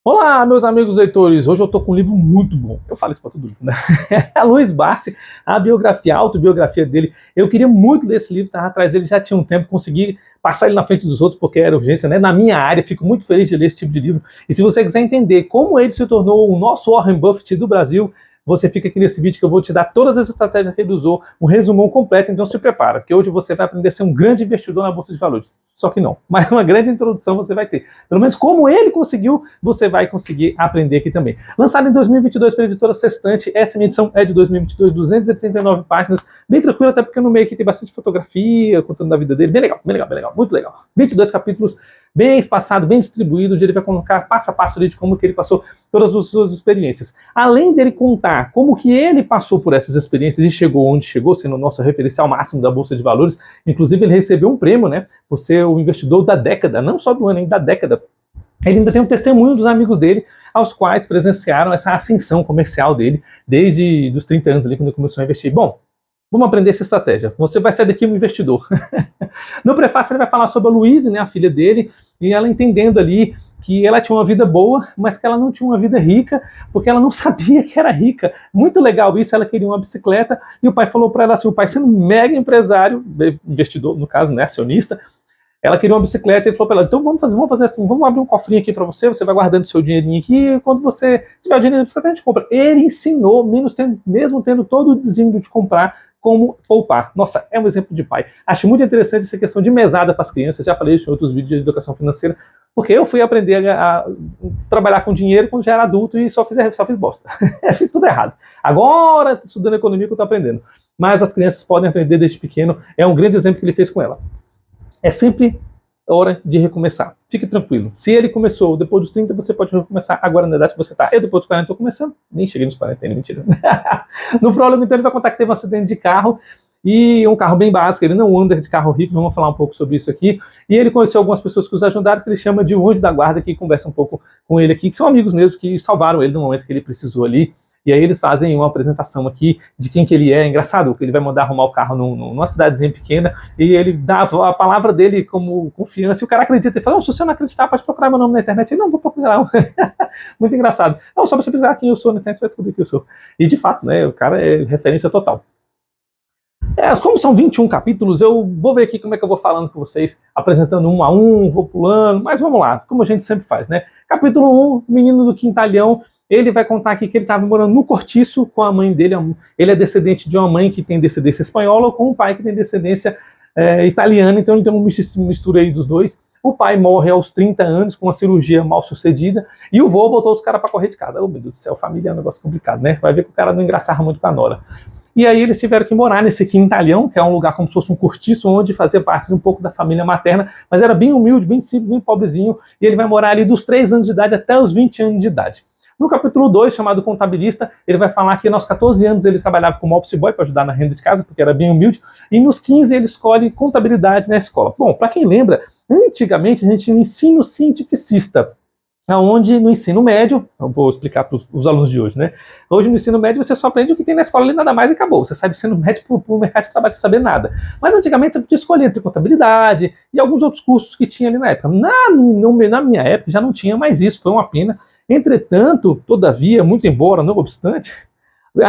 Olá, meus amigos leitores! Hoje eu tô com um livro muito bom. Eu falo isso pra todo mundo, né? É Luiz Barsi, a biografia, a autobiografia dele. Eu queria muito ler esse livro, estava atrás dele já tinha um tempo, consegui passar ele na frente dos outros porque era urgência, né? Na minha área, fico muito feliz de ler esse tipo de livro. E se você quiser entender como ele se tornou o nosso Warren Buffett do Brasil, você fica aqui nesse vídeo que eu vou te dar todas as estratégias que ele usou, um resumão completo, então se prepara, que hoje você vai aprender a ser um grande investidor na Bolsa de Valores. Só que não, mas uma grande introdução você vai ter. Pelo menos como ele conseguiu, você vai conseguir aprender aqui também. Lançado em 2022 pela editora Sextante, essa minha edição é de 2022, 239 páginas, bem tranquila, até porque no meio aqui tem bastante fotografia, contando da vida dele, bem legal, bem legal, bem legal, muito legal. 22 capítulos, bem espaçado, bem distribuído, onde ele vai colocar passo a passo ali de como que ele passou todas as suas experiências. Além dele contar como que ele passou por essas experiências e chegou onde chegou, sendo o nosso referencial máximo da Bolsa de Valores, inclusive ele recebeu um prêmio, né, por ser o investidor da década, não só do ano, ainda da década. Ele ainda tem um testemunho dos amigos dele, aos quais presenciaram essa ascensão comercial dele, desde os 30 anos ali, quando ele começou a investir. Bom, vamos aprender essa estratégia. Você vai sair daqui um investidor. No prefácio ele vai falar sobre a Louise, né, a filha dele, e ela entendendo ali que ela tinha uma vida boa, mas que ela não tinha uma vida rica, porque ela não sabia que era rica. Muito legal isso, ela queria uma bicicleta, e o pai falou para ela assim, o pai sendo um mega empresário, investidor, no caso, né, acionista, ela queria uma bicicleta e ele falou para ela, então vamos fazer assim, vamos abrir um cofrinho aqui para você vai guardando seu dinheirinho aqui, e quando você tiver o dinheiro da bicicleta, a gente compra. Ele ensinou, mesmo tendo todo o desígnio de comprar, como poupar. Nossa, é um exemplo de pai. Acho muito interessante essa questão de mesada para as crianças, já falei isso em outros vídeos de educação financeira, porque eu fui aprender a trabalhar com dinheiro quando já era adulto e só fiz bosta. Fiz tudo errado. Agora, estudando economia que eu estou aprendendo. Mas as crianças podem aprender desde pequeno, é um grande exemplo que ele fez com ela. É sempre hora de recomeçar. Fique tranquilo. Se ele começou depois dos 30, você pode recomeçar agora na idade que você está. Eu depois dos 40 estou começando. Nem cheguei nos 40 ainda, mentira. No prólogo, então, ele vai contar que teve um acidente de carro, e um carro bem básico, ele não anda de carro rico, vamos falar um pouco sobre isso aqui. E ele conheceu algumas pessoas que os ajudaram, que ele chama de um anjo da guarda, que conversa um pouco com ele aqui, que são amigos mesmo, que salvaram ele no momento que ele precisou ali. E aí eles fazem uma apresentação aqui de quem que ele é. Engraçado, que ele vai mandar arrumar o carro numa cidadezinha pequena, e ele dá a palavra dele como confiança, e o cara acredita, ele fala, se você não acreditar, pode procurar meu nome na internet. Ele, não, vou procurar. Muito engraçado. Não, só você pesquisar quem eu sou na internet, você vai descobrir quem eu sou. E de fato, né, o cara é referência total. Como são 21 capítulos, eu vou ver aqui como é que eu vou falando com vocês, apresentando um a um, vou pulando, mas vamos lá, como a gente sempre faz, né? Capítulo 1, menino do quintalhão, ele vai contar aqui que ele estava morando no Cortiço com a mãe dele. Ele é descendente de uma mãe que tem descendência espanhola com um pai que tem descendência italiana, então ele tem uma mistura aí dos dois. O pai morre aos 30 anos com uma cirurgia mal sucedida, e o vô botou os caras para correr de casa. Oh, meu Deus do céu, família é um negócio complicado, né? Vai ver que o cara não engraçava muito com a nora. E aí eles tiveram que morar nesse quintalhão, que é um lugar como se fosse um cortiço, onde fazia parte de um pouco da família materna, mas era bem humilde, bem simples, bem pobrezinho, e ele vai morar ali dos 3 anos de idade até os 20 anos de idade. No capítulo 2, chamado Contabilista, ele vai falar que aos 14 anos ele trabalhava como office boy para ajudar na renda de casa, porque era bem humilde, e nos 15 ele escolhe contabilidade na escola. Bom, para quem lembra, antigamente a gente tinha um ensino cientificista, onde no ensino médio, eu vou explicar para os alunos de hoje, né? Hoje no ensino médio você só aprende o que tem na escola ali, nada mais e acabou. Você sai do ensino médio para o mercado de trabalho sem saber nada. Mas antigamente você podia escolher entre contabilidade e alguns outros cursos que tinha ali na época. Na minha época já não tinha mais isso, foi uma pena. Entretanto, todavia, muito embora, não obstante,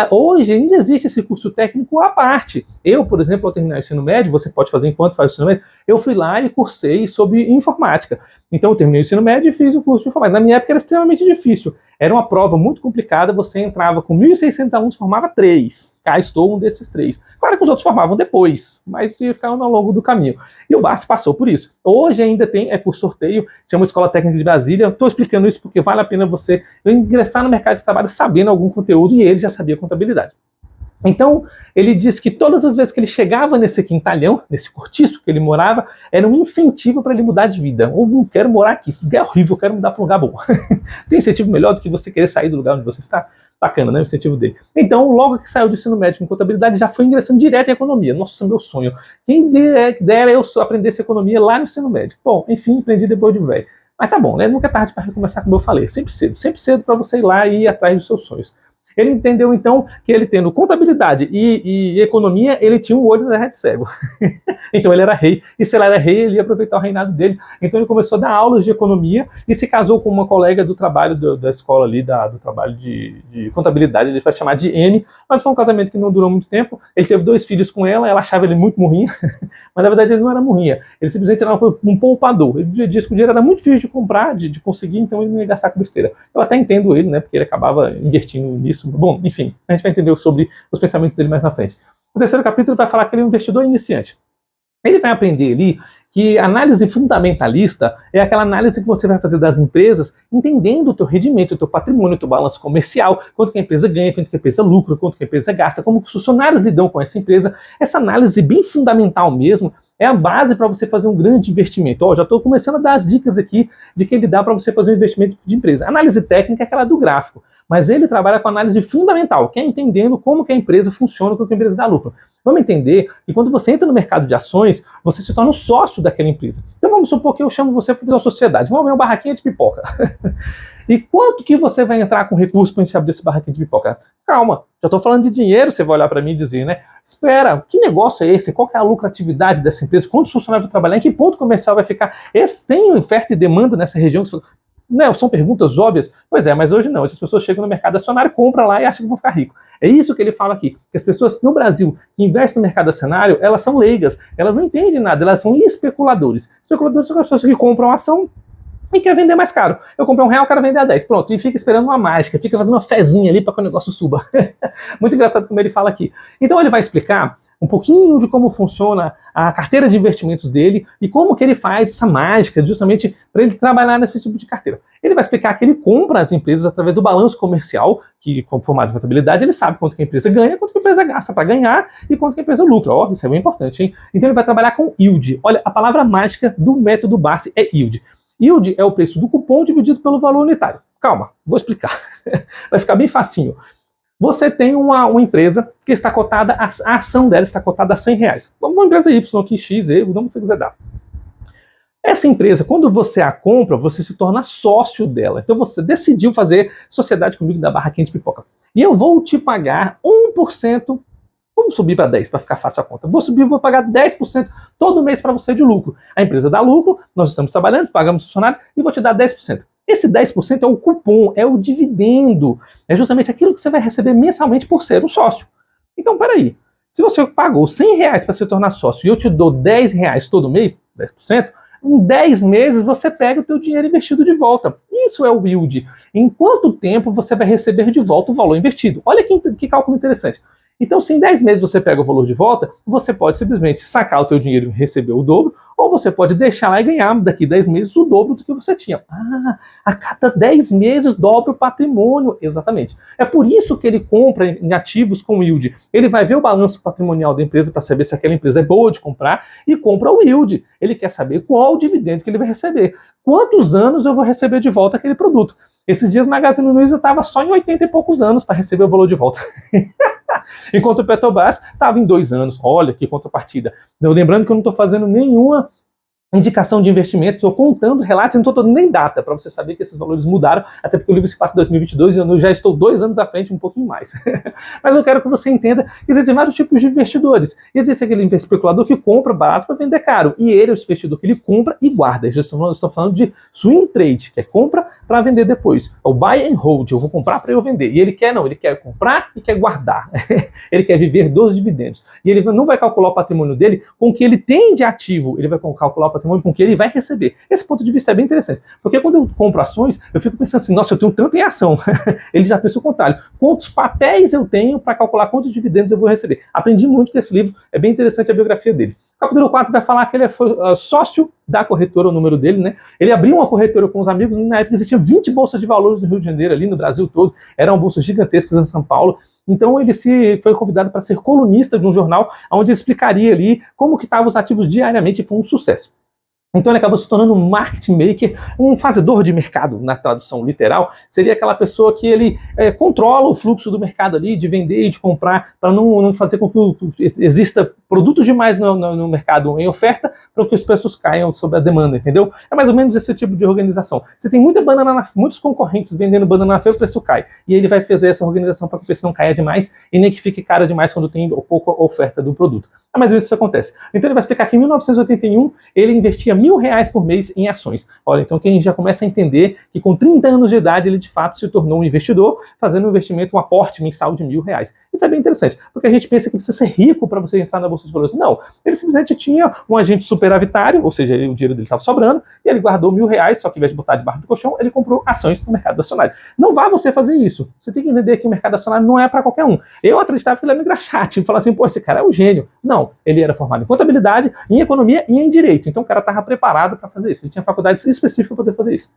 hoje ainda existe esse curso técnico à parte. Eu, por exemplo, ao terminar o ensino médio, você pode fazer enquanto faz o ensino médio, eu fui lá e cursei sobre informática. Então eu terminei o ensino médio e fiz o curso de informática. Na minha época era extremamente difícil. Era uma prova muito complicada, você entrava com 1.600 alunos, formava 3. Cá estou um desses 3. Claro que os outros formavam depois, mas ficavam ao longo do caminho. E o Barsi passou por isso. Hoje ainda tem, por sorteio, chama Escola Técnica de Brasília. Estou explicando isso porque vale a pena você ingressar no mercado de trabalho sabendo algum conteúdo, e ele já sabia contabilidade. Então, ele diz que todas as vezes que ele chegava nesse quintalhão, nesse cortiço que ele morava, era um incentivo para ele mudar de vida. Ou não quero morar aqui, isso é horrível, eu quero mudar para um lugar bom. Tem incentivo melhor do que você querer sair do lugar onde você está? Bacana, né? O incentivo dele. Então, logo que saiu do ensino médio em contabilidade, já foi ingressando direto em economia. Nossa, meu sonho. Quem dera eu aprender essa economia lá no ensino médio. Bom, enfim, aprendi depois de velho. Mas tá bom, né? Nunca é tarde para recomeçar, como eu falei. Sempre cedo para você ir lá e ir atrás dos seus sonhos. Ele entendeu, então, que ele tendo contabilidade e economia, ele tinha um olho de cego. Então ele era rei, e se ele era rei, ele ia aproveitar o reinado dele. Então ele começou a dar aulas de economia e se casou com uma colega do trabalho da escola ali, do trabalho de contabilidade, ele vai chamar de M, mas foi um casamento que não durou muito tempo. Ele teve 2 filhos com ela achava ele muito murrinha, mas na verdade ele não era murrinha, ele simplesmente era um poupador. Ele disse que o dinheiro era muito difícil de comprar, de conseguir, então ele não ia gastar com besteira. Eu até entendo ele, né, porque ele acabava investindo nisso. Bom, enfim, a gente vai entender sobre os pensamentos dele mais na frente. O terceiro capítulo vai falar que ele é um investidor iniciante. Ele vai aprender ali que análise fundamentalista é aquela análise que você vai fazer das empresas, entendendo o teu rendimento, o teu patrimônio, o teu balanço comercial, quanto que a empresa ganha, quanto que a empresa lucra, quanto que a empresa gasta, como os funcionários lidam com essa empresa. Essa análise bem fundamental mesmo é a base para você fazer um grande investimento. Já estou começando a dar as dicas aqui de que ele dá para você fazer um investimento de empresa. A análise técnica é aquela do gráfico, mas ele trabalha com análise fundamental, que é entendendo como que a empresa funciona, como que a empresa dá lucro. Vamos entender que quando você entra no mercado de ações, você se torna um sócio daquela empresa. Então vamos supor que eu chamo você para fazer uma sociedade. Vamos abrir uma barraquinha de pipoca. E quanto que você vai entrar com recurso para a gente abrir esse barraquinho de pipoca? Calma, já estou falando de dinheiro, você vai olhar para mim e dizer, né? Espera, que negócio é esse? Qual que é a lucratividade dessa empresa? Quantos funcionários vão trabalhar? Em que ponto comercial vai ficar? Tem oferta e demanda nessa região? Não, são perguntas óbvias. Pois é, mas hoje não. As pessoas chegam no mercado acionário, compram lá e acham que vão ficar ricos. É isso que ele fala aqui. Que as pessoas no Brasil que investem no mercado acionário, elas são leigas. Elas não entendem nada. Elas são especuladores. Especuladores são as pessoas que compram ação e quer vender mais caro. Eu comprei R$1, quero vender a 10. Pronto, e fica esperando uma mágica, fica fazendo uma fezinha ali para que o negócio suba. Muito engraçado como ele fala aqui. Então ele vai explicar um pouquinho de como funciona a carteira de investimentos dele e como que ele faz essa mágica justamente para ele trabalhar nesse tipo de carteira. Ele vai explicar que ele compra as empresas através do balanço comercial, que como formato de contabilidade, ele sabe quanto que a empresa ganha, quanto que a empresa gasta para ganhar e quanto que a empresa lucra. Isso é bem importante, hein? Então ele vai trabalhar com yield. Olha, a palavra mágica do método Bassi é yield. Yield é o preço do cupom dividido pelo valor unitário. Calma, vou explicar. Vai ficar bem facinho. Você tem uma empresa que está cotada, a ação dela está cotada a R$100. Vamos uma empresa Y aqui, X, Y, o nome que você quiser dar. Essa empresa, quando você a compra, você se torna sócio dela. Então você decidiu fazer sociedade comigo da barraquinha de pipoca. E eu vou te pagar 1%. Vamos subir para 10 para ficar fácil a conta. Vou pagar 10% todo mês para você de lucro. A empresa dá lucro, nós estamos trabalhando, pagamos funcionário e vou te dar 10%. Esse 10% é o cupom, é o dividendo. É justamente aquilo que você vai receber mensalmente por ser um sócio. Então, peraí. Se você pagou R$100 para se tornar sócio e eu te dou R$10 todo mês, 10%, em 10 meses você pega o teu dinheiro investido de volta. Isso é o yield. Em quanto tempo você vai receber de volta o valor investido? Olha que cálculo interessante. Então, se em 10 meses você pega o valor de volta, você pode simplesmente sacar o teu dinheiro e receber o dobro, ou você pode deixar lá e ganhar daqui 10 meses o dobro do que você tinha. A cada 10 meses dobra o patrimônio. Exatamente. É por isso que ele compra em ativos com yield. Ele vai ver o balanço patrimonial da empresa para saber se aquela empresa é boa de comprar e compra o yield. Ele quer saber qual o dividendo que ele vai receber. Quantos anos eu vou receber de volta aquele produto? Esses dias Magazine Luiza estava só em 80 e poucos anos para receber o valor de volta. Enquanto o Petrobras estava em 2 anos. Olha que contrapartida. Lembrando que eu não estou fazendo nenhuma indicação de investimento, estou contando relatos, não estou dando nem data, para você saber que esses valores mudaram, até porque o livro se passa em 2022 e eu já estou 2 anos à frente, um pouquinho mais. Mas eu quero que você entenda que existem vários tipos de investidores. Existe aquele especulador que compra barato para vender caro, e ele é o investidor que ele compra e guarda. Eu estou falando de swing trade, que é compra para vender depois. O buy and hold, eu vou comprar para eu vender. E ele quer comprar e quer guardar. Ele quer viver dos dividendos. E ele não vai calcular o patrimônio dele com o que ele tem de ativo, ele vai calcular o patrimônio com que ele vai receber. Esse ponto de vista é bem interessante, porque quando eu compro ações, eu fico pensando assim, nossa, eu tenho tanto em ação. Ele já pensou o contrário. Quantos papéis eu tenho para calcular quantos dividendos eu vou receber? Aprendi muito com esse livro, é bem interessante a biografia dele. O capítulo 4 vai falar que ele foi sócio da corretora, o número dele, né? Ele abriu uma corretora com os amigos, na época existia 20 bolsas de valores no Rio de Janeiro, ali no Brasil todo, eram bolsas gigantescas em São Paulo. Então ele foi convidado para ser colunista de um jornal, onde ele explicaria ali como que estavam os ativos diariamente, e foi um sucesso. Então ele acabou se tornando um marketing maker, um fazedor de mercado, na tradução literal. Seria aquela pessoa que ele controla o fluxo do mercado ali, de vender e de comprar, para não fazer com que exista produtos demais no mercado em oferta, para que os preços caiam sobre a demanda, entendeu? É mais ou menos esse tipo de organização. Você tem muitos concorrentes vendendo banana na feira, o preço cai. E ele vai fazer essa organização para que o preço não caia demais e nem que fique caro demais quando tem pouca oferta do produto. É mais ou menos isso que acontece. Então ele vai explicar que em 1981 ele investia R$1.000 por mês em ações. Olha, então quem já começa a entender que com 30 anos de idade ele de fato se tornou um investidor, fazendo um investimento, um aporte mensal de R$1.000. Isso é bem interessante, porque a gente pensa que precisa ser rico para você entrar na Bolsa de Valores. Não, ele simplesmente tinha um agente superavitário, ou seja, o dinheiro dele estava sobrando, e ele guardou R$1.000, só que ao invés de botar debaixo do colchão, ele comprou ações no mercado acionário. Não vá você fazer isso. Você tem que entender que o mercado acionário não é para qualquer um. Eu acreditava que ele era um engraxate, falar assim, pô, esse cara é um gênio. Não, ele era formado em contabilidade, em economia e em direito. Então o cara estava preparado para fazer isso. Ele tinha faculdades específicas para poder fazer isso.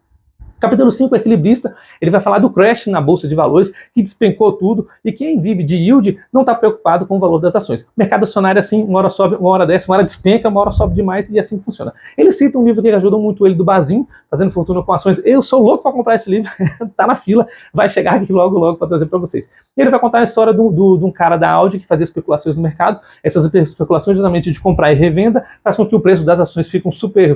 Capítulo 5, equilibrista, ele vai falar do crash na Bolsa de Valores, que despencou tudo, e quem vive de yield não está preocupado com o valor das ações. O mercado acionário é assim, uma hora sobe, uma hora desce, uma hora despenca, uma hora sobe demais, e assim funciona. Ele cita um livro que ajuda muito ele, do Bazin, Fazendo Fortuna com Ações. Eu sou louco para comprar esse livro, tá na fila, vai chegar aqui logo, logo para trazer para vocês. E ele vai contar a história de um cara da Audi que fazia especulações no mercado. Essas especulações, geralmente de comprar e revenda, faz com que o preço das ações fiquem super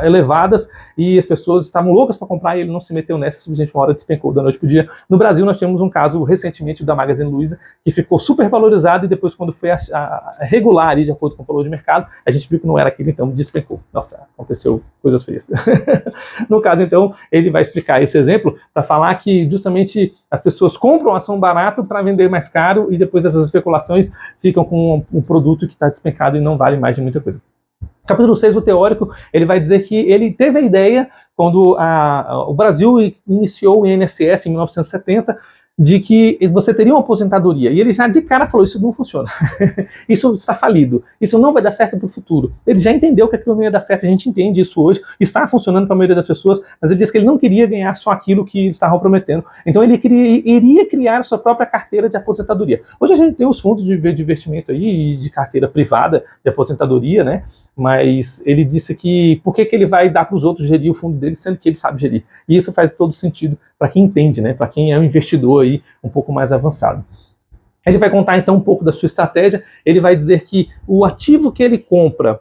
elevadas, e as pessoas estavam loucas para comprar e ele não se meteu nessa, simplesmente uma hora despencou da noite pro dia. No Brasil nós temos um caso recentemente da Magazine Luiza, que ficou super valorizado e depois quando foi a regular ali, de acordo com o valor de mercado, a gente viu que não era aquilo, então despencou. Nossa, aconteceu coisas feias. No caso, então, ele vai explicar esse exemplo para falar que justamente as pessoas compram ação barata para vender mais caro e depois dessas especulações ficam com um produto que está despencado e não vale mais de muita coisa. Capítulo 6, o teórico, ele vai dizer que ele teve a ideia, quando o Brasil iniciou o INSS em 1970, de que você teria uma aposentadoria. E ele já de cara falou, isso não funciona. Isso está falido. Isso não vai dar certo para o futuro. Ele já entendeu que aquilo não ia dar certo. A gente entende isso hoje. Está funcionando para a maioria das pessoas, mas ele disse que ele não queria ganhar só aquilo que eles estavam prometendo. Então ele iria criar a sua própria carteira de aposentadoria. Hoje a gente tem os fundos de investimento aí, de carteira privada de aposentadoria, né? Mas ele disse que por que ele vai dar para os outros gerir o fundo dele, sendo que ele sabe gerir? E isso faz todo sentido para quem entende, né? Para quem é um investidor aí um pouco mais avançado. Ele vai contar então um pouco da sua estratégia. Ele vai dizer que o ativo que ele compra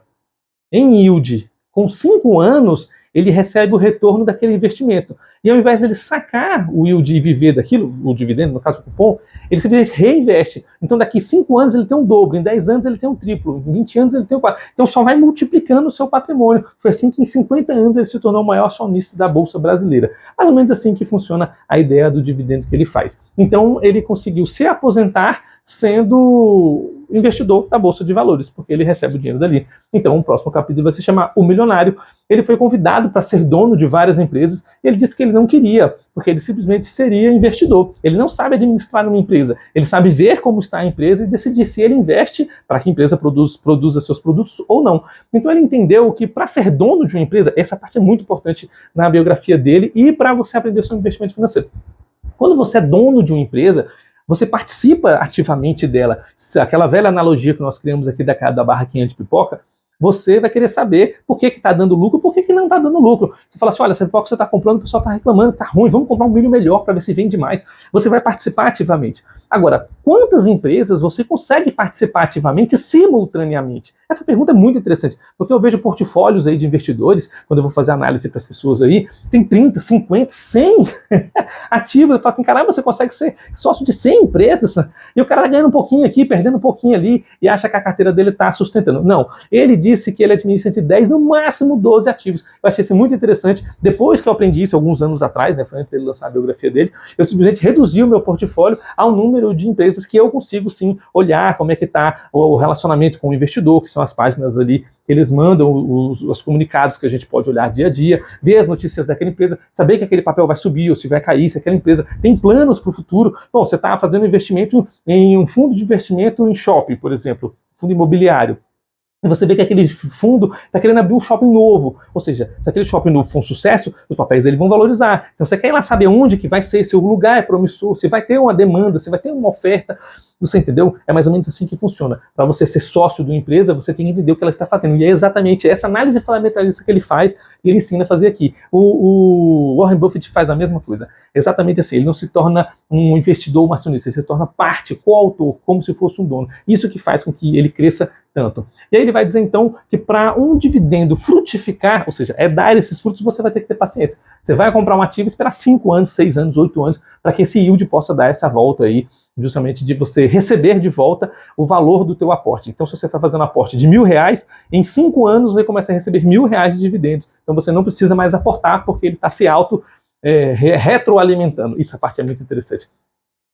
em yield com 5 anos, ele recebe o retorno daquele investimento. E ao invés dele sacar o yield e viver daquilo, o dividendo, no caso o cupom, ele simplesmente reinveste. Então daqui 5 anos ele tem um dobro, em 10 anos ele tem um triplo, em 20 anos ele tem um quadro. Então só vai multiplicando o seu patrimônio. Foi assim que em 50 anos ele se tornou o maior acionista da Bolsa Brasileira. Mais ou menos assim que funciona a ideia do dividendo que ele faz. Então ele conseguiu se aposentar sendo investidor da Bolsa de Valores, porque ele recebe o dinheiro dali. Então o próximo capítulo vai se chamar O Milionário. Ele foi convidado para ser dono de várias empresas e ele disse que ele não queria, porque ele simplesmente seria investidor. Ele não sabe administrar uma empresa, ele sabe ver como está a empresa e decidir se ele investe para que a empresa produza seus produtos ou não. Então ele entendeu que para ser dono de uma empresa, essa parte é muito importante na biografia dele e para você aprender sobre investimento financeiro. Quando você é dono de uma empresa, você participa ativamente dela. Aquela velha analogia que nós criamos aqui da barraquinha de pipoca, você vai querer saber por que está dando lucro, por que não está dando lucro. Você fala assim, olha, essa pipoca que você está comprando, o pessoal está reclamando que está ruim, vamos comprar um milho melhor para ver se vende mais. Você vai participar ativamente. Agora, quantas empresas você consegue participar ativamente simultaneamente? Essa pergunta é muito interessante, porque eu vejo portfólios aí de investidores, quando eu vou fazer análise para as pessoas aí, tem 30, 50, 100 ativos. Eu falo assim, caramba, você consegue ser sócio de 100 empresas? E o cara está ganhando um pouquinho aqui, perdendo um pouquinho ali, e acha que a carteira dele está sustentando. Não, ele disse que ele administra entre 10, no máximo 12 ativos. Eu achei isso muito interessante. Depois que eu aprendi isso alguns anos atrás, né, foi antes dele lançar a biografia dele, eu simplesmente reduzi o meu portfólio ao número de empresas que eu consigo sim olhar como é que está o relacionamento com o investidor, que são as páginas ali que eles mandam, os comunicados que a gente pode olhar dia a dia, ver as notícias daquela empresa, saber que aquele papel vai subir ou se vai cair, se aquela empresa tem planos para o futuro. Bom, você está fazendo investimento em um fundo de investimento em shopping, por exemplo, fundo imobiliário. E você vê que aquele fundo está querendo abrir um shopping novo. Ou seja, se aquele shopping novo for um sucesso, os papéis dele vão valorizar. Então você quer ir lá saber onde que vai ser, se o lugar é promissor, se vai ter uma demanda, se vai ter uma oferta. Você entendeu? É mais ou menos assim que funciona. Para você ser sócio de uma empresa, você tem que entender o que ela está fazendo. E é exatamente essa análise fundamentalista que ele faz e ele ensina a fazer aqui. O Warren Buffett faz a mesma coisa. Exatamente assim. Ele não se torna um investidor ou um acionista, ele se torna parte, coautor, como se fosse um dono. Isso que faz com que ele cresça tanto. E aí ele vai dizer então que para um dividendo frutificar, ou seja, dar esses frutos, você vai ter que ter paciência. Você vai comprar um ativo e esperar 5 anos, 6 anos, 8 anos, para que esse yield possa dar essa volta aí, justamente de você receber de volta o valor do teu aporte. Então, se você está fazendo um aporte de R$1.000, em 5 anos você começa a receber R$1.000 de dividendos. Então, você não precisa mais aportar, porque ele está se retroalimentando. Isso, a parte é muito interessante.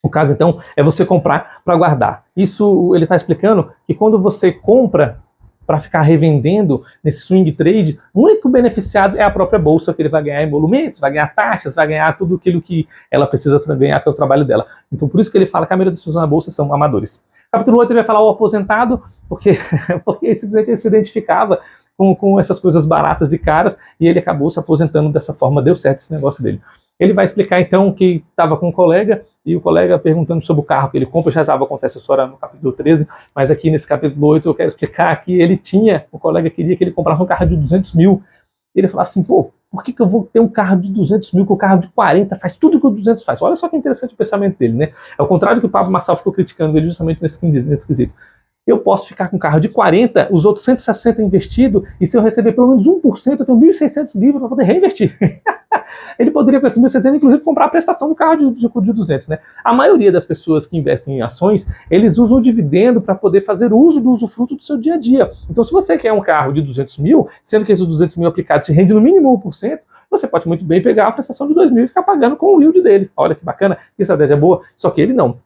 O caso, então, é você comprar para guardar. Isso ele está explicando que quando você compra para ficar revendendo nesse swing trade, o único beneficiado é a própria bolsa, que ele vai ganhar emolumentos, vai ganhar taxas, vai ganhar tudo aquilo que ela precisa ganhar, que é o trabalho dela. Então, por isso que ele fala que a maioria das pessoas na bolsa são amadores. Capítulo 8 ele vai falar o aposentado, porque simplesmente ele se identificava com essas coisas baratas e caras, e ele acabou se aposentando dessa forma, deu certo esse negócio dele. Ele vai explicar então que estava com um colega, e o colega perguntando sobre o carro que ele compra, já acontece a história no capítulo 13, mas aqui nesse capítulo 8 eu quero explicar que o colega queria que ele comprasse um carro de 200 mil. Ele falava assim, pô, por que eu vou ter um carro de 200 mil, que o carro de 40 faz tudo que o 200 faz? Olha só que interessante o pensamento dele, né? Ao contrário do que o Pablo Marçal ficou criticando ele justamente nesse quesito. Eu posso ficar com um carro de 40, os outros 160 investido, e se eu receber pelo menos 1%, eu tenho 1.600 livros para poder reinvestir. Ele poderia, com esses 1.600, inclusive, comprar a prestação do carro de 200, né? A maioria das pessoas que investem em ações, eles usam o dividendo para poder fazer uso do usufruto do seu dia a dia. Então, se você quer um carro de 200 mil, sendo que esses 200 mil aplicados te rende no mínimo 1%, você pode muito bem pegar a prestação de 2 mil e ficar pagando com o yield dele. Olha que bacana, que estratégia boa. Só que ele não.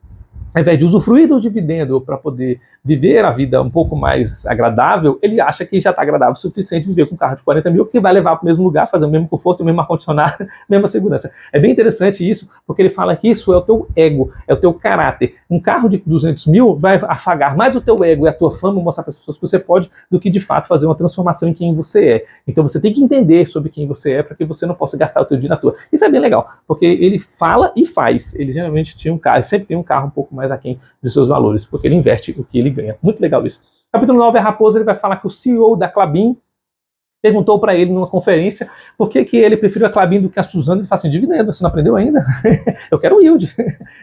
Ao invés de usufruir do dividendo para poder viver a vida um pouco mais agradável, ele acha que já está agradável o suficiente viver com um carro de 40 mil, porque vai levar para o mesmo lugar, fazer o mesmo conforto, o mesmo ar-condicionado, a mesma segurança. É bem interessante isso, porque ele fala que isso é o teu ego, é o teu caráter. Um carro de 200 mil vai afagar mais o teu ego e a tua fama, mostrar para as pessoas que você pode, do que de fato fazer uma transformação em quem você é. Então você tem que entender sobre quem você é, para que você não possa gastar o teu dia na tua. Isso é bem legal, porque ele fala e faz. Ele geralmente tinha um carro, sempre tem um carro um pouco mais aquém dos seus valores, porque ele investe o que ele ganha. Muito legal isso. Capítulo 9, a Raposa, ele vai falar que o CEO da Klabin perguntou para ele numa conferência por que ele preferiu a Klabin do que a Suzano. Ele fala assim, dividendo, você não aprendeu ainda? Eu quero o yield,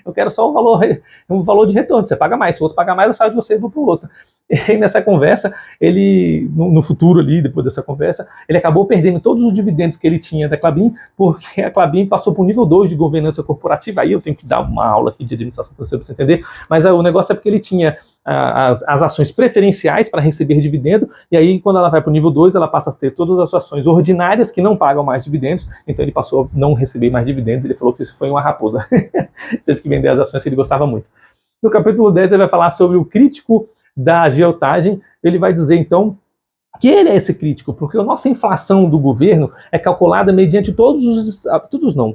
eu quero só o valor de retorno, você paga mais, se o outro paga mais, eu saio de você e vou para o outro. E nessa conversa, ele, no futuro ali, depois dessa conversa, ele acabou perdendo todos os dividendos que ele tinha da Klabin, porque a Klabin passou para o nível 2 de governança corporativa. Aí eu tenho que dar uma aula aqui de administração para você entender, mas o negócio é porque ele tinha as ações preferenciais para receber dividendo, e aí quando ela vai para o nível 2, ela passa a ter todas as ações ordinárias que não pagam mais dividendos, então ele passou a não receber mais dividendos. Ele falou que isso foi uma raposa. Teve que vender as ações que ele gostava muito. No capítulo 10 ele vai falar sobre o crítico da agiotagem. Ele vai dizer então que ele é esse crítico, porque a nossa inflação do governo é calculada mediante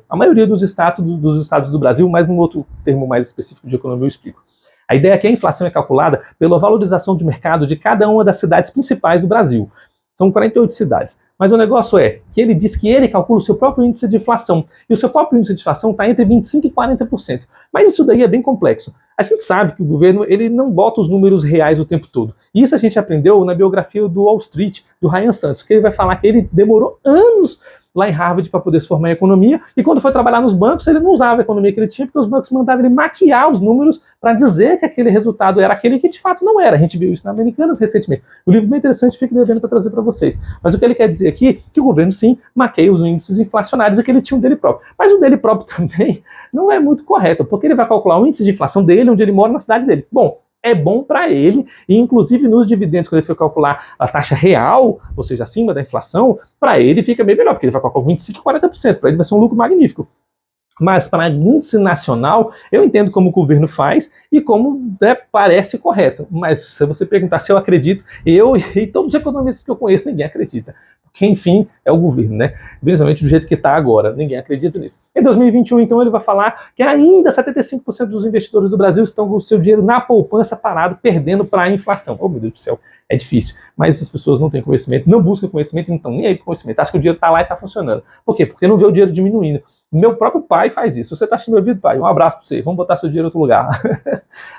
a maioria dos estados do Brasil, mas num outro termo mais específico de economia eu explico. A ideia é que a inflação é calculada pela valorização de mercado de cada uma das cidades principais do Brasil. São 48 cidades. Mas o negócio é que ele diz que ele calcula o seu próprio índice de inflação. E o seu próprio índice de inflação está entre 25% e 40%. Mas isso daí é bem complexo. A gente sabe que o governo ele não bota os números reais o tempo todo. E isso a gente aprendeu na biografia do Wall Street, do Ryan Santos, que ele vai falar que ele demorou anos lá em Harvard para poder se formar em economia, e quando foi trabalhar nos bancos, ele não usava a economia que ele tinha, porque os bancos mandavam ele maquiar os números para dizer que aquele resultado era aquele que de fato não era. A gente viu isso na Americanas recentemente. O livro bem interessante, fica devendo para trazer para vocês. Mas o que ele quer dizer aqui é que o governo sim maqueia os índices inflacionários e que ele tinha um dele próprio. Mas o dele próprio também não é muito correto, porque ele vai calcular o índice de inflação dele, onde ele mora, na cidade dele. Bom, é bom para ele, e inclusive nos dividendos, quando ele for calcular a taxa real, ou seja, acima da inflação, para ele fica bem melhor, porque ele vai calcular 25% e 40%, para ele vai ser um lucro magnífico. Mas para índice nacional, eu entendo como o governo faz e como parece correto. Mas se você perguntar se eu acredito, eu e todos os economistas que eu conheço, ninguém acredita. Porque, enfim, é o governo, né? Principalmente do jeito que está agora. Ninguém acredita nisso. Em 2021, então, ele vai falar que ainda 75% dos investidores do Brasil estão com o seu dinheiro na poupança parado, perdendo para a inflação. Oh, meu Deus do céu, é difícil. Mas essas pessoas não têm conhecimento, não buscam conhecimento, não estão nem aí para conhecimento. Acham que o dinheiro está lá e está funcionando. Por quê? Porque não vê o dinheiro diminuindo. Meu próprio pai faz isso. Você está assistindo meu vídeo, pai? Um abraço para você. Vamos botar seu dinheiro em outro lugar.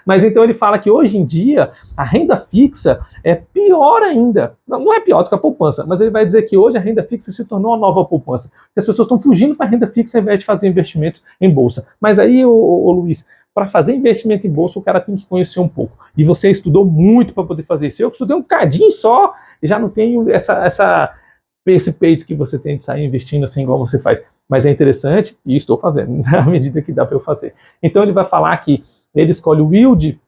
Mas então ele fala que hoje em dia a renda fixa é pior ainda. Não é pior do que a poupança, mas ele vai dizer que hoje a renda fixa se tornou uma nova poupança. As pessoas estão fugindo para a renda fixa ao invés de fazer investimento em bolsa. Mas aí, ô Luiz, para fazer investimento em bolsa, o cara tem que conhecer um pouco. E você estudou muito para poder fazer isso. Eu que estudei um cadinho só, já não tenho esse peito que você tem de sair investindo assim igual você faz. Mas é interessante e estou fazendo, à medida que dá para eu fazer. Então ele vai falar que ele escolhe o yield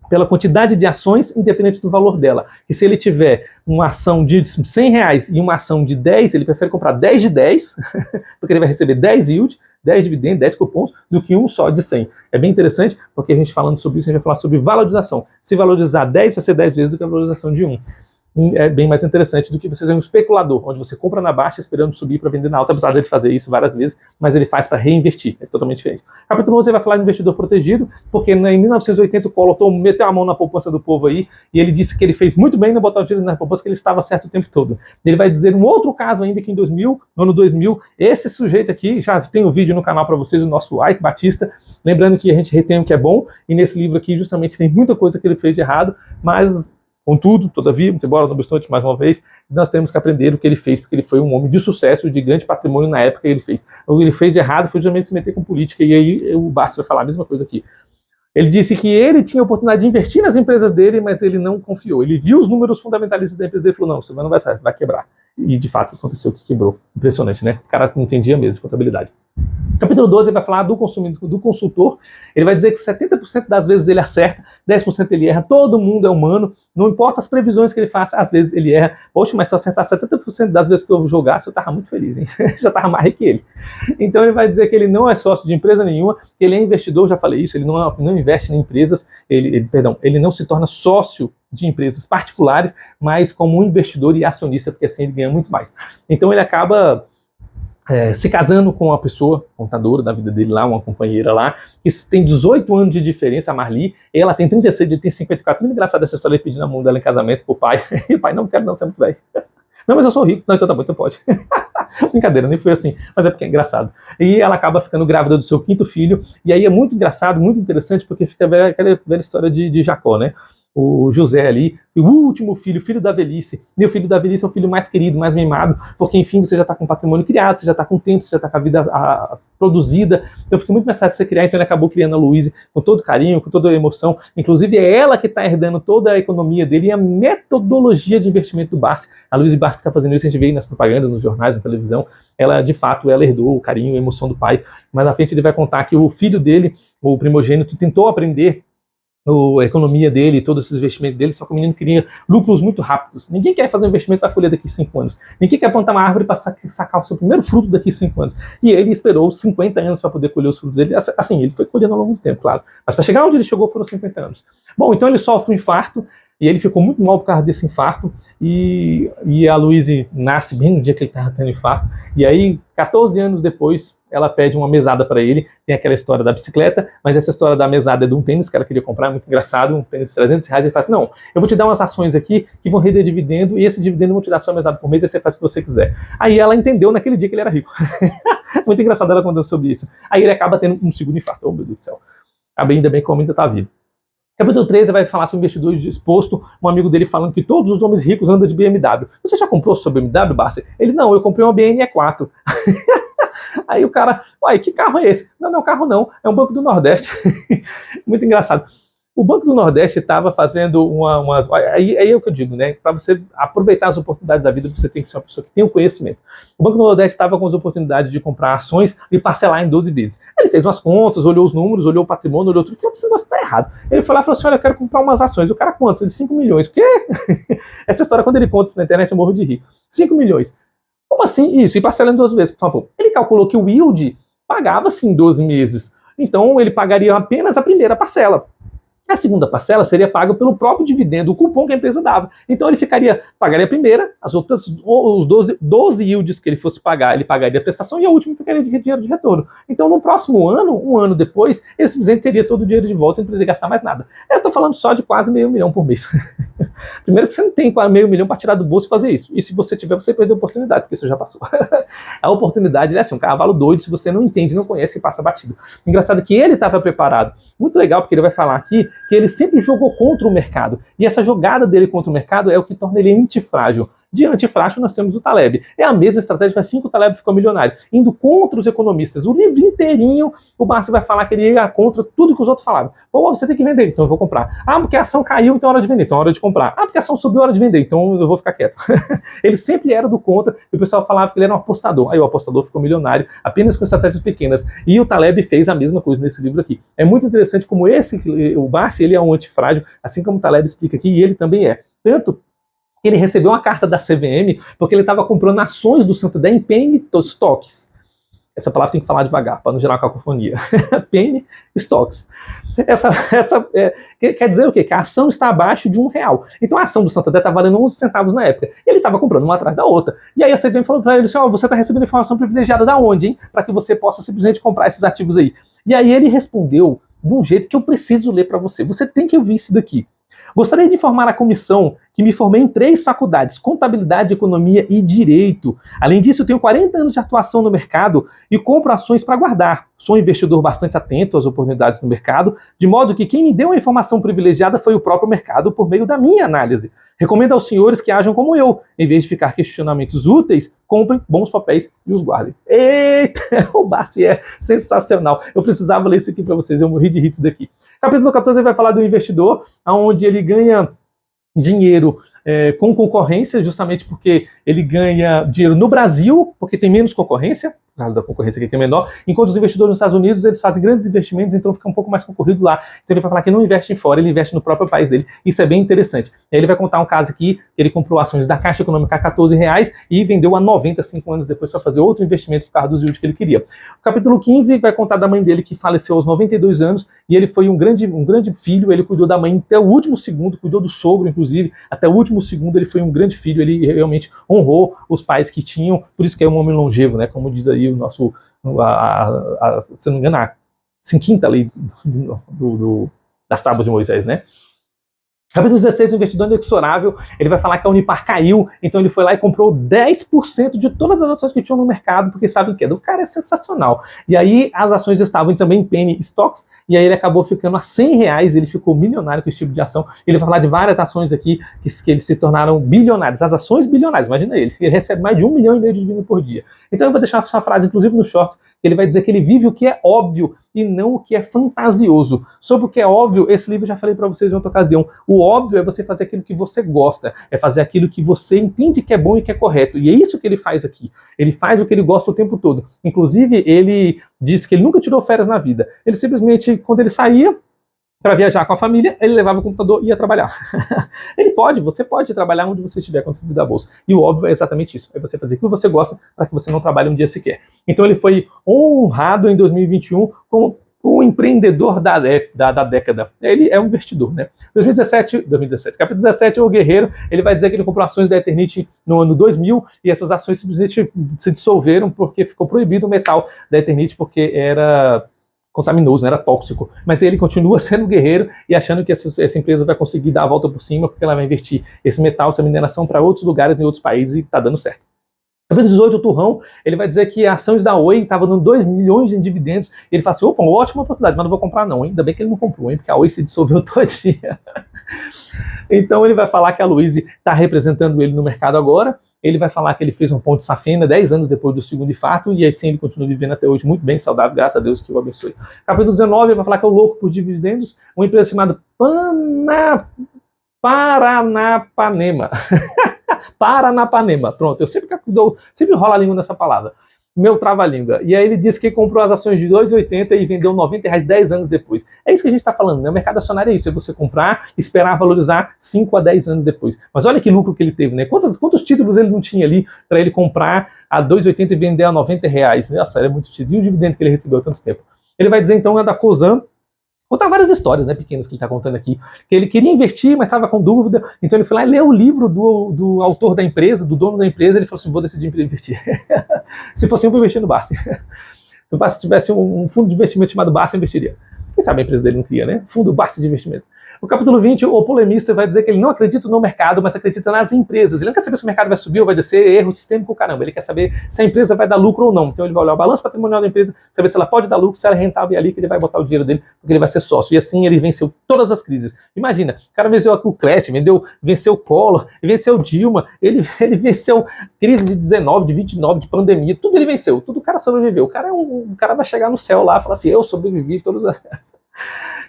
pela quantidade de ações, independente do valor dela. E se ele tiver uma ação de R$100 e uma ação de 10, ele prefere comprar 10 de 10, porque ele vai receber 10 yield, 10 dividendos, 10 cupons, do que um só de 100. É bem interessante, porque a gente falando sobre isso, a gente vai falar sobre valorização. Se valorizar 10, vai ser 10 vezes do que a valorização de 1. É bem mais interessante do que você ser um especulador, onde você compra na baixa esperando subir para vender na alta, apesar de ele fazer isso várias vezes, mas ele faz para reinvestir, é totalmente diferente. Capítulo 11 vai falar de investidor protegido, porque em 1980 o Collor meteu a mão na poupança do povo aí, e ele disse que ele fez muito bem em botar o dinheiro na poupança, que ele estava certo o tempo todo. Ele vai dizer um outro caso ainda que no ano 2000, esse sujeito aqui, já tem um vídeo no canal para vocês, o nosso Ike Batista, lembrando que a gente retém o que é bom, e nesse livro aqui justamente tem muita coisa que ele fez de errado, mas contudo, todavia, muito embora não obstante, mais uma vez, nós temos que aprender o que ele fez, porque ele foi um homem de sucesso, de grande patrimônio na época que ele fez. O que ele fez de errado foi justamente se meter com política, e aí o Barsi vai falar a mesma coisa aqui. Ele disse que ele tinha a oportunidade de investir nas empresas dele, mas ele não confiou. Ele viu os números fundamentalistas da empresa dele e falou, não, isso não vai sair, vai quebrar. E de fato aconteceu que quebrou. Impressionante, né? O cara não entendia mesmo de contabilidade. Capítulo 12 ele vai falar do consultor, ele vai dizer que 70% das vezes ele acerta, 10% ele erra, todo mundo é humano, não importa as previsões que ele faça, às vezes ele erra. Poxa, mas se eu acertar 70% das vezes que eu jogasse, eu tava muito feliz, hein? Já tava mais rico que ele. Então ele vai dizer que ele não é sócio de empresa nenhuma, que ele é investidor, já falei isso, ele não investe em empresas, ele não se torna sócio de empresas particulares, mas como um investidor e acionista, porque assim ele ganha muito mais. Então ele acaba se casando com uma pessoa, contadora da vida dele lá, uma companheira lá, que tem 18 anos de diferença, a Marli, ela tem 36, ele tem 54. Muito engraçado essa história, ele pedindo a mão dela em casamento pro pai, e o pai, não quero não, você é muito velho. Não, mas eu sou rico. Não, então tá bom, então pode. Brincadeira, nem foi assim, mas é porque é engraçado. E ela acaba ficando grávida do seu 5º filho, e aí é muito engraçado, muito interessante, porque fica aquela velha história de Jacó, né? O José ali, o último filho, filho da velhice. E o filho da velhice é o filho mais querido, mais mimado, porque enfim, você já está com o patrimônio criado, você já está com o tempo, você já está com a vida produzida. Então fica muito mais fácil você criar. Então ele acabou criando a Luísa com todo carinho, com toda a emoção. Inclusive é ela que está herdando toda a economia dele e a metodologia de investimento do Barsi. A Luísa Barsi que está fazendo isso, a gente vê nas propagandas, nos jornais, na televisão. Ela, de fato, ela herdou o carinho e a emoção do pai. Mas na frente ele vai contar que o filho dele, o primogênito, tentou aprender a economia dele, todos esses investimentos dele, só que o menino queria lucros muito rápidos. Ninguém quer fazer um investimento para colher daqui a 5 anos. Ninguém quer plantar uma árvore para sacar o seu primeiro fruto daqui a 5 anos. E ele esperou 50 anos para poder colher os frutos dele. Assim, ele foi colhendo ao longo do tempo, claro. Mas para chegar onde ele chegou foram 50 anos. Bom, então ele sofre um infarto, e ele ficou muito mal por causa desse infarto, e a Luísa nasce bem no dia que ele estava tendo infarto, e aí, 14 anos depois, ela pede uma mesada para ele. Tem aquela história da bicicleta, mas essa história da mesada é de um tênis que ela queria comprar, muito engraçado, um tênis de R$300, ele fala assim, não, eu vou te dar umas ações aqui que vão render dividendo, e esse dividendo eu vou te dar sua mesada por mês, e você faz o que você quiser. Aí ela entendeu naquele dia que ele era rico. Muito engraçado ela contando sobre isso. Aí ele acaba tendo um segundo infarto, oh meu Deus do céu. Ainda bem que o homem ainda está vivo. Capítulo 13 vai falar sobre investidor exposto, um amigo dele falando que todos os homens ricos andam de BMW. Você já comprou sua BMW, Barsi? Ele, não, eu comprei uma BN-E4. Aí o cara, uai, que carro é esse? Não, não é um carro não, é um Banco do Nordeste. Muito engraçado. O Banco do Nordeste estava fazendo umas... Aí é o que eu digo, né? Para você aproveitar as oportunidades da vida, você tem que ser uma pessoa que tem o conhecimento. O Banco do Nordeste estava com as oportunidades de comprar ações e parcelar em 12 vezes. Ele fez umas contas, olhou os números, olhou o patrimônio, olhou tudo e falou, esse negócio está errado. Ele foi lá e falou assim, olha, eu quero comprar umas ações. O cara, quanto? Ele, 5 milhões. O quê? Essa história, quando ele conta isso na internet, eu morro de rir. 5 milhões. Como assim? Isso, e parcela em 12 vezes, por favor. Ele calculou que o yield pagava-se em 12 meses. Então, ele pagaria apenas a primeira parcela. A segunda parcela seria paga pelo próprio dividendo, o cupom que a empresa dava. Então ele pagaria a primeira, as outras, os 12 yields que ele fosse pagar, ele pagaria a prestação e a última pagaria dinheiro de retorno. Então no próximo ano, um ano depois, ele simplesmente teria todo o dinheiro de volta e não precisaria gastar mais nada. Eu estou falando só de quase 500 mil por mês. Primeiro que você não tem meio milhão para tirar do bolso e fazer isso. E se você tiver, você perdeu a oportunidade, porque isso já passou. A oportunidade é assim, um cavalo doido, se você não entende, não conhece, passa batido. Engraçado que ele estava preparado. Muito legal, porque ele vai falar aqui que ele sempre jogou contra o mercado. E essa jogada dele contra o mercado é o que torna ele antifrágil. De antifrágil nós temos o Taleb. É a mesma estratégia, foi assim que o Taleb ficou milionário, indo contra os economistas. O livro inteirinho, o Barsi vai falar que ele ia contra tudo que os outros falavam. Pô, você tem que vender, então eu vou comprar. Ah, porque a ação caiu, então é hora de vender, então é hora de comprar. Ah, porque a ação subiu, é hora de vender, então eu vou ficar quieto. Ele sempre era do contra, e o pessoal falava que ele era um apostador. Aí o apostador ficou milionário, apenas com estratégias pequenas. E o Taleb fez a mesma coisa nesse livro aqui. É muito interessante como o Barsi, ele é um antifrágil, assim como o Taleb explica aqui, e ele também é. Tanto ele recebeu uma carta da CVM porque ele estava comprando ações do Santander em penny stocks. Essa palavra tem que falar devagar, para não gerar cacofonia. Penny stocks. Quer dizer o quê? Que a ação está abaixo de R$1. Então a ação do Santander está valendo 11 centavos na época. E ele estava comprando uma atrás da outra. E aí a CVM falou para ele assim, você está recebendo informação privilegiada da onde, hein? Para que você possa simplesmente comprar esses ativos aí. E aí ele respondeu de um jeito que eu preciso ler para você. Você tem que ouvir isso daqui. Gostaria de informar a comissão que me formei em 3 faculdades, Contabilidade, Economia e Direito. Além disso, eu tenho 40 anos de atuação no mercado e compro ações para guardar. Sou um investidor bastante atento às oportunidades no mercado, de modo que quem me deu a informação privilegiada foi o próprio mercado por meio da minha análise. Recomendo aos senhores que ajam como eu. Em vez de ficar questionamentos úteis, comprem bons papéis e os guardem. Eita, o Barsi é sensacional. Eu precisava ler isso aqui para vocês, eu morri de rir disso daqui. Capítulo 14 vai falar do investidor, onde ele ganha dinheiro com concorrência, justamente porque ele ganha dinheiro no Brasil, porque tem menos concorrência, por causa da concorrência aqui que é menor, enquanto os investidores nos Estados Unidos, eles fazem grandes investimentos, então fica um pouco mais concorrido lá. Então ele vai falar que não investe em fora, ele investe no próprio país dele. Isso é bem interessante. Ele vai contar um caso aqui, que ele comprou ações da Caixa Econômica a R$14 e vendeu a 90, 5 anos depois, para fazer outro investimento por causa dos yields que ele queria. O capítulo 15 vai contar da mãe dele, que faleceu aos 92 anos, e ele foi um grande filho, ele cuidou da mãe até o último segundo, cuidou do sogro, inclusive, até o último segundo ele foi um grande filho, ele realmente honrou os pais que tinham, por isso que é um homem longevo, né, como diz aí o nosso, se não me engano, a quinta lei das tábuas de Moisés, né? Capítulo 16, o investidor inexorável, ele vai falar que a Unipar caiu, então ele foi lá e comprou 10% de todas as ações que tinham no mercado, porque estava em queda. O cara é sensacional. E aí as ações estavam também em penny stocks, e aí ele acabou ficando a R$100, ele ficou milionário com esse tipo de ação. Ele vai falar de várias ações aqui que eles se tornaram bilionários, as ações bilionárias, imagina ele recebe mais de 1,5 milhão de dividendos por dia. Então eu vou deixar essa frase, inclusive no Shorts, que ele vai dizer que ele vive o que é óbvio e não o que é fantasioso. Sobre o que é óbvio, esse livro eu já falei para vocês em outra ocasião. O óbvio é você fazer aquilo que você gosta, é fazer aquilo que você entende que é bom e que é correto. E é isso que ele faz aqui. Ele faz o que ele gosta o tempo todo. Inclusive, ele diz que ele nunca tirou férias na vida. Ele simplesmente, quando ele saía para viajar com a família, ele levava o computador e ia trabalhar. Você pode trabalhar onde você estiver quando você vir da bolsa. E o óbvio é exatamente isso. É você fazer o que você gosta para que você não trabalhe um dia sequer. Então ele foi honrado em 2021 como o empreendedor da década. Ele é um investidor, né? 2017, capítulo 17, o Guerreiro, ele vai dizer que ele comprou ações da Eternit no ano 2000 e essas ações simplesmente se dissolveram porque ficou proibido o metal da Eternit porque era contaminoso, era tóxico. Mas ele continua sendo guerreiro e achando que essa empresa vai conseguir dar a volta por cima porque ela vai investir esse metal, essa mineração para outros lugares em outros países e está dando certo. Capítulo 18, o Turrão, ele vai dizer que ações da Oi estavam dando 2 milhões em dividendos. E ele fala assim, opa, uma ótima oportunidade, mas não vou comprar não, hein? Ainda bem que ele não comprou, hein? Porque a Oi se dissolveu todinha. Então ele vai falar que a Luíse está representando ele no mercado agora. Ele vai falar que ele fez um ponto de safena 10 anos depois do segundo infarto. E assim ele continua vivendo até hoje muito bem, saudável, graças a Deus que o abençoe. Capítulo 19, ele vai falar que é o louco por dividendos. Uma empresa chamada Paranapanema. Paranapanema, pronto, eu sempre enrolo a língua nessa palavra, meu trava-língua. E aí ele disse que comprou as ações de R$2,80 e vendeu R$90 10 anos depois. É isso que a gente está falando, né? O mercado acionário é isso, é você comprar, esperar valorizar 5 a 10 anos depois. Mas olha que lucro que ele teve, né? Quantos títulos ele não tinha ali para ele comprar a R$2,80 e vender a R$90? Nossa, era muito título. E o dividendo que ele recebeu há tanto tempo? Ele vai dizer então da Cosan. Contar várias histórias, né, pequenas que ele está contando aqui, que ele queria investir, mas estava com dúvida, então ele foi lá e leu o livro do autor da empresa, do dono da empresa, ele falou assim, vou decidir investir. Se fosse eu vou investir no Barsi. Se o Barsi tivesse um fundo de investimento chamado Barsi, eu investiria. Quem sabe a empresa dele não cria, né? Fundo Barsi de investimento. No capítulo 20, o polemista vai dizer que ele não acredita no mercado, mas acredita nas empresas. Ele não quer saber se o mercado vai subir ou vai descer, erro sistêmico, caramba. Ele quer saber se a empresa vai dar lucro ou não. Então ele vai olhar o balanço patrimonial da empresa, saber se ela pode dar lucro, se ela é rentável, e ali que ele vai botar o dinheiro dele, porque ele vai ser sócio. E assim ele venceu todas as crises. Imagina, o cara venceu o Clash, venceu o Collor, venceu o Dilma, ele venceu crise de 19, de 29, de pandemia, tudo ele venceu, tudo o cara sobreviveu. O cara vai chegar no céu lá e falar assim, eu sobrevivi todos as...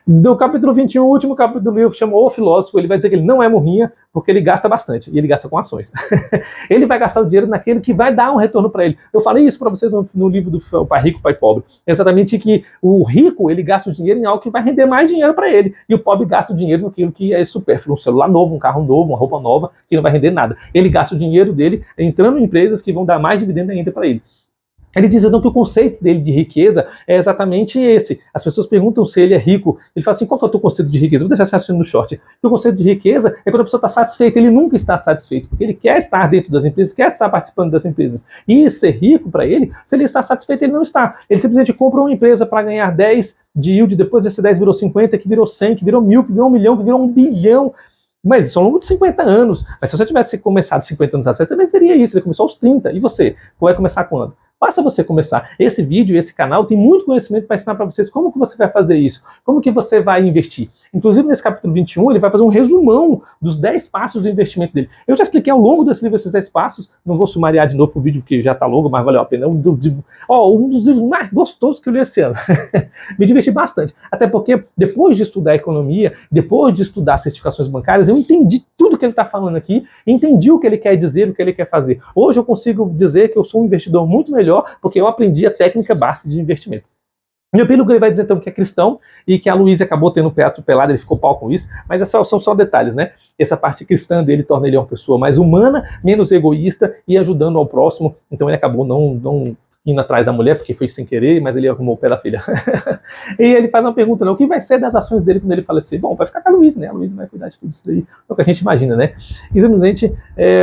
Do capítulo 21, o último capítulo do livro, chama O Filósofo. Ele vai dizer que ele não é morrinha, porque ele gasta bastante, e ele gasta com ações. Ele vai gastar o dinheiro naquele que vai dar um retorno para ele. Eu falei isso para vocês no livro do Pai Rico, Pai Pobre. Exatamente, que o rico, ele gasta o dinheiro em algo que vai render mais dinheiro para ele, e o pobre gasta o dinheiro naquilo que é supérfluo, um celular novo, um carro novo, uma roupa nova, que não vai render nada. Ele gasta o dinheiro dele entrando em empresas que vão dar mais dividendo ainda para ele. Ele diz então que o conceito dele de riqueza é exatamente esse. As pessoas perguntam se ele é rico. Ele fala assim, qual que é o teu conceito de riqueza? Vou deixar esse raciocínio no short. O conceito de riqueza é quando a pessoa está satisfeita. Ele nunca está satisfeito, porque ele quer estar dentro das empresas, quer estar participando das empresas. E ser rico para ele, se ele está satisfeito, ele não está. Ele simplesmente compra uma empresa para ganhar 10 de yield, depois esse 10 virou 50, que virou 100, que virou 1000, que virou 1 milhão, que virou 1 bilhão. Mas isso ao longo de 50 anos. Mas se você tivesse começado 50 anos atrás, você também teria isso. Ele começou aos 30. E você? Vai começar quando? Basta você começar. Esse vídeo, esse canal tem muito conhecimento para ensinar para vocês como que você vai fazer isso, como que você vai investir. Inclusive nesse capítulo 21 ele vai fazer um resumão dos 10 passos do investimento dele. Eu já expliquei ao longo desse livro esses 10 passos, não vou sumariar de novo o vídeo porque já está longo, mas valeu a pena. Um dos livros mais gostosos que eu li esse ano. Me diverti bastante. Até porque depois de estudar economia, depois de estudar certificações bancárias, eu entendi tudo que ele está falando aqui, entendi o que ele quer dizer, o que ele quer fazer. Hoje eu consigo dizer que eu sou um investidor muito melhor porque eu aprendi a técnica básica de investimento. Meu epílogo ele vai dizer então que é cristão e que a Luísa acabou tendo o pé atropelado, ele ficou pau com isso, mas são só detalhes, né? Essa parte cristã dele torna ele uma pessoa mais humana, menos egoísta e ajudando ao próximo, então ele acabou não indo atrás da mulher, porque foi sem querer, mas ele arrumou o pé da filha. E ele faz uma pergunta, né? O que vai ser das ações dele quando ele falecer? Bom, vai ficar com a Luísa, né? A Luísa vai cuidar de tudo isso daí. É o que a gente imagina, né? E simplesmente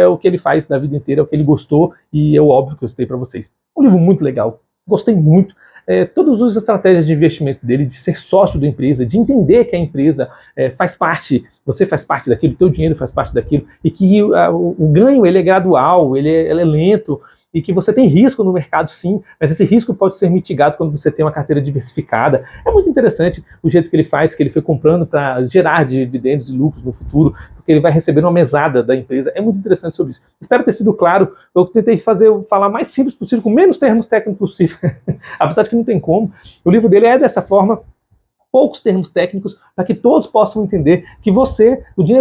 o que ele faz da vida inteira, é o que ele gostou, e é óbvio que eu citei para vocês. Um livro muito legal, gostei muito. Todas as estratégias de investimento dele, de ser sócio da empresa, de entender que a empresa faz parte, você faz parte daquilo, o teu dinheiro faz parte daquilo, e que o ganho ele é gradual, ele é lento, e que você tem risco no mercado sim, mas esse risco pode ser mitigado quando você tem uma carteira diversificada. É muito interessante o jeito que ele faz, que ele foi comprando para gerar dividendos e lucros no futuro, porque ele vai receber uma mesada da empresa. É muito interessante sobre isso. Espero ter sido claro. Eu tentei falar mais simples possível, com menos termos técnicos possível, apesar de que não tem como. O livro dele é dessa forma, poucos termos técnicos, para que todos possam entender que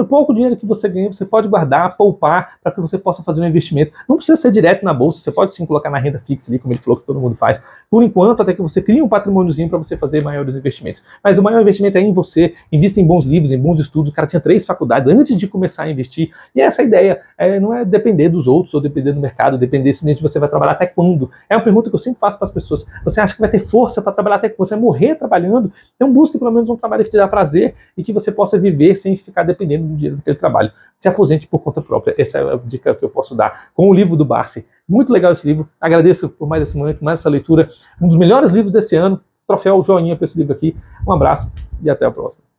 pouco dinheiro que você ganha, você pode guardar, poupar, para que você possa fazer um investimento. Não precisa ser direto na bolsa, você pode sim colocar na renda fixa ali, como ele falou que todo mundo faz, por enquanto, até que você crie um patrimôniozinho para você fazer maiores investimentos. Mas o maior investimento é em você, invista em bons livros, em bons estudos. O cara tinha 3 faculdades antes de começar a investir, e essa ideia não é depender dos outros, ou depender do mercado, depender simplesmente de você vai trabalhar até quando. É uma pergunta que eu sempre faço para as pessoas. Você acha que vai ter força para trabalhar até quando? Você vai morrer trabalhando? Então busque pelo menos um trabalho que te dá prazer e que você possa viver sem ficar dependendo do dinheiro daquele trabalho. Se aposente por conta própria. Essa é a dica que eu posso dar com o livro do Barsi. Muito legal esse livro. Agradeço por mais esse momento, mais essa leitura. Um dos melhores livros desse ano. Troféu joinha para esse livro aqui. Um abraço e até a próxima.